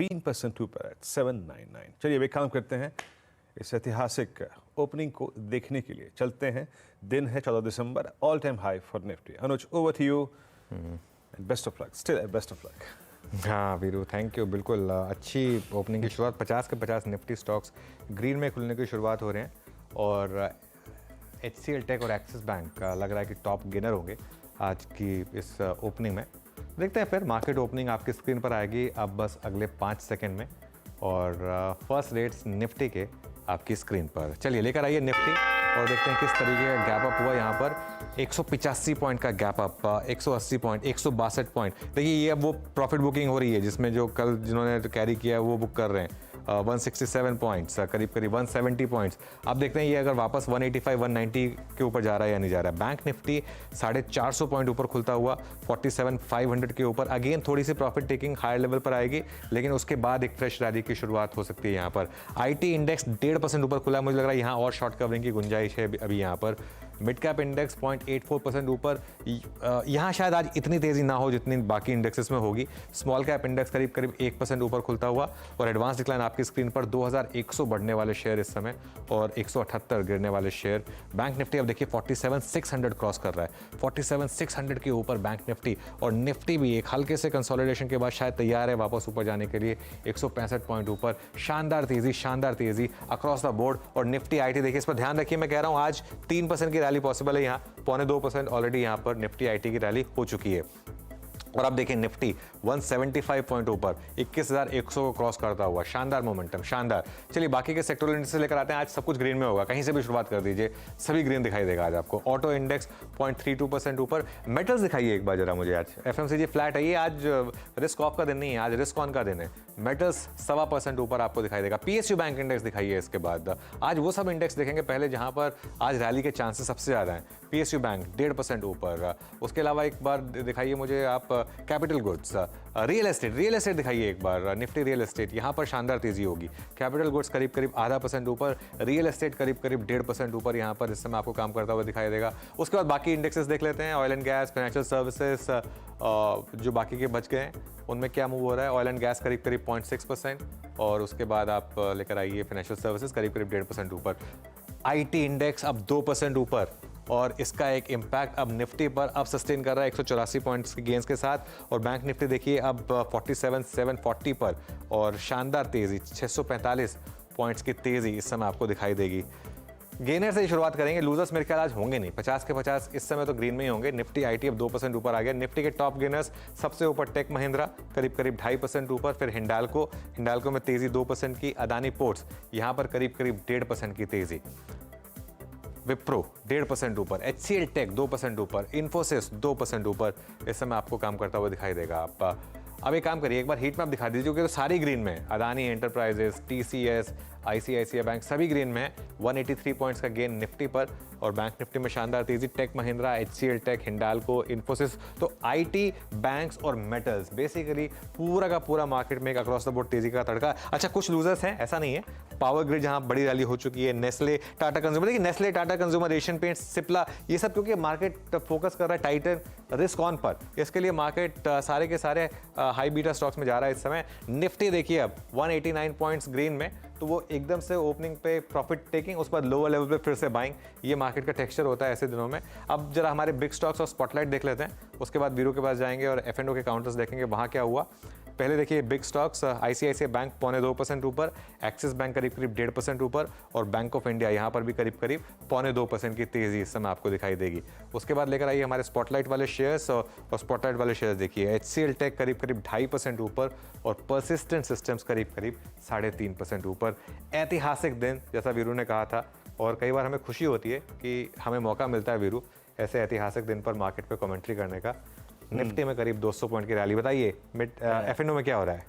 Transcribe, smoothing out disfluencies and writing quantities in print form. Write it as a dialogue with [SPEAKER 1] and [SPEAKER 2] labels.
[SPEAKER 1] 3% ऊपर एट 799। चलिए वे काम करते हैं, इस ऐतिहासिक ओपनिंग को देखने के लिए चलते हैं। दिन है 14 दिसंबर, all time high for Nifty. Anuj, over to you and best of luck, still best of luck.
[SPEAKER 2] हाँ वीरू, थैंक यू। बिल्कुल अच्छी ओपनिंग की शुरुआत, 50 के 50 निफ्टी स्टॉक्स ग्रीन में खुलने की शुरुआत हो रहे हैं और HCL टेक और एक्सिस बैंक लग रहा है कि टॉप गेनर होंगे आज की इस ओपनिंग में। देखते हैं फिर, मार्केट ओपनिंग आपकी स्क्रीन पर आएगी अब बस अगले 5 सेकंड में और फर्स्ट रेट्स निफ्टी के आपकी स्क्रीन पर। चलिए लेकर आइए निफ्टी और देखते हैं किस तरीके का गैप अप हुआ। यहाँ पर 185 पॉइंट का गैप अप, 180 पॉइंट, 162 पॉइंट। देखिए ये अब वो प्रॉफिट बुकिंग हो रही है जिसमें जो कल जिन्होंने कैरी किया है वो बुक कर रहे हैं। 167 पॉइंट्स, करीब करीब 170 पॉइंट्स। आप देखते हैं ये अगर वापस 185 190 के ऊपर जा रहा है या नहीं जा रहा है। बैंक निफ्टी 450 पॉइंट ऊपर खुलता हुआ 47,500 के ऊपर। अगेन थोड़ी सी प्रॉफिट टेकिंग हायर लेवल पर आएगी, लेकिन उसके बाद एक फ्रेश रैली की शुरुआत हो सकती है। यहाँ पर IT इंडेक्स 1.5% ऊपर खुला है। मुझे लग रहा है यहाँ और शॉर्ट कवरिंग की गुंजाइश है अभी। यहाँ पर मिड कैप इंडेक्स 0.84% ऊपर। यहाँ शायद आज इतनी तेजी ना हो जितनी बाकी इंडेक्सेस में होगी। स्मॉल कैप इंडेक्स करीब करीब 1% ऊपर खुलता हुआ और एडवांस डिक्लाइन आपकी स्क्रीन पर 2100 बढ़ने वाले शेयर इस समय और 178 गिरने वाले शेयर। बैंक निफ्टी अब देखिए 47,600 क्रॉस कर रहा है, 47,600 के ऊपर बैंक निफ्टी। और निफ्टी भी एक हल्के से कंसोलिडेशन के बाद शायद तैयार है वापस ऊपर जाने के लिए, 165 पॉइंट ऊपर। शानदार तेजी अक्रॉस द बोर्ड। और निफ्टी IT देखिए, इस पर ध्यान रखिए, मैं कह रहा हूँ आज 3% की रैली पॉसिबल है। यहाँ 0.25% ऑलरेडी यहाँ पर निफ्टी IT की रैली हो चुकी है। और अब देखिए निफ्टी 175 पॉइंट ऊपर 21,100 को क्रॉस करता हुआ। शानदार मोमेंटम, शानदार। चलिए बाकी के सेक्टरल इंडेक्स लेकर आते हैं। आज सब कुछ ग्रीन में होगा, कहीं से भी शुरुआत कर दीजिए, सभी ग्रीन दिखाई देगा आज आपको। ऑटो इंडेक्स 0.32% ऊपर। मेटल्स दिखाइए एक बार जरा मुझे। आज FMCG फ्लैट है, ये आज रिस्क ऑफ का दिन नहीं है, आज रिस्क ऑन का दिन है। मेटल्स 1.25% ऊपर आपको दिखाई देगा। PSU बैंक इंडेक्स दिखाइए इसके बाद। आज वो सब इंडेक्स देखेंगे पहले जहां पर आज रैली के चांसेस सबसे ज़्यादा हैं। PSU बैंक 1.5% ऊपर। उसके अलावा एक बार दिखाइए मुझे आप कैपिटल गुड्स, रियल एस्टेट दिखाइए एक बार। निफ्टी रियल एस्टेट, यहाँ पर शानदार तेजी होगी। कैपिटल गुड्स करीब करीब 0.5% ऊपर, रियल एस्टेट करीब करीब 1.5% ऊपर यहाँ पर इस समय आपको काम करता हुआ दिखाई देगा। उसके बाद बाकी इंडेक्सेस देख लेते हैं। Oil and gas, financial services, जो बाकी के बच गए हैं उनमें क्या मूव हो रहा है। ऑयल एंड गैस करीब करीब 0.6% और उसके बाद आप लेकर आइए फाइनेंशियल सर्विसेज करीब करीब 1.5% ऊपर। IT इंडेक्स अब 2% ऊपर और इसका एक इम्पैक्ट अब निफ्टी पर अब सस्टेन कर रहा है 184 पॉइंट्स के गेंस के साथ। और बैंक निफ्टी देखिए अब 47,740 पर और शानदार तेजी 645 पॉइंट्स की तेजी इस समय आपको दिखाई देगी। गेनर से ही शुरुआत करेंगे, लूजर्स मेरे ख्याल आज होंगे नहीं। 50 के 50 इस समय तो ग्रीन में ही होंगे। निफ्टी IT अब 2% ऊपर आ गया। निफ्टी के टॉप गेनर्स सबसे ऊपर टेक महिंद्रा करीब करीब 2.5% ऊपर, फिर हिंडाल्को में तेजी 2% की। अदानी पोर्ट्स यहाँ पर करीब करीब 1.5% की तेजी। विप्रो 1.5% ऊपर, HCL टेक 2% ऊपर, इन्फोसिस 2% ऊपर इस समय आपको काम करता हुआ दिखाई देगा। आप अब एक काम करिए, एक बार हीट मैप दिखा दीजिए क्योंकि तो सारी ग्रीन में है। Adani enterprises, TCS, ICICI bank सभी ग्रीन में है। 183 पॉइंट्स का गेन निफ्टी पर और बैंक निफ्टी में शानदार तेजी। Tech Mahindra, HCL tech, Hindalco, Infosys, तो IT, बैंक्स और मेटल्स बेसिकली पूरा का पूरा मार्केट में एक अक्रॉस द बोर्ड तेजी का तड़का। अच्छा कुछ लूजर्स हैं, ऐसा नहीं है। पावर ग्रिड जहां बड़ी रैली हो चुकी है, नेस्ले, टाटा कंज्यूमर, देखिए Nestle, Tata consumer, Asian paints, Cipla, ये सब क्योंकि मार्केट फोकस कर रहा है टाइटन रिस्क ऑन पर, इसके लिए मार्केट सारे के सारे हाई बीटा स्टॉक्स में जा रहा है इस समय। निफ्टी देखिए अब 189 पॉइंट्स ग्रीन में, तो वो एकदम से ओपनिंग पे प्रॉफिट टेकिंग, उस पर लोअर लेवल पे फिर से बाइंग, ये मार्केट का टेक्सचर होता है ऐसे दिनों में। अब जरा हमारे बिग स्टॉक्स और स्पॉटलाइट देख लेते हैं, उसके बाद वीरू के पास जाएंगे और F&O के काउंटर्स देखेंगे वहाँ क्या हुआ। पहले देखिए बिग स्टॉक्स, ICICI बैंक 0.25% ऊपर, एक्सिस बैंक करीब करीब 1.5% ऊपर और बैंक ऑफ इंडिया यहाँ पर भी करीब करीब 0.2% की तेजी इस समय आपको दिखाई देगी। उसके बाद लेकर आइए हमारे स्पॉटलाइट वाले शेयर्स और स्पॉटलाइट वाले शेयर्स देखिए। HCL टेक करीब करीब 2.5% ऊपर और परसिस्टेंट सिस्टम्स करीब करीब 3.5% ऊपर। ऐतिहासिक दिन जैसा वीरू ने कहा था और कई बार हमें खुशी होती है कि हमें मौका मिलता है वीरू ऐसे ऐतिहासिक दिन पर मार्केट पे कमेंट्री करने का। निफ्टी में करीब 200 पॉइंट की रैली। बताइए F&O में क्या हो रहा है?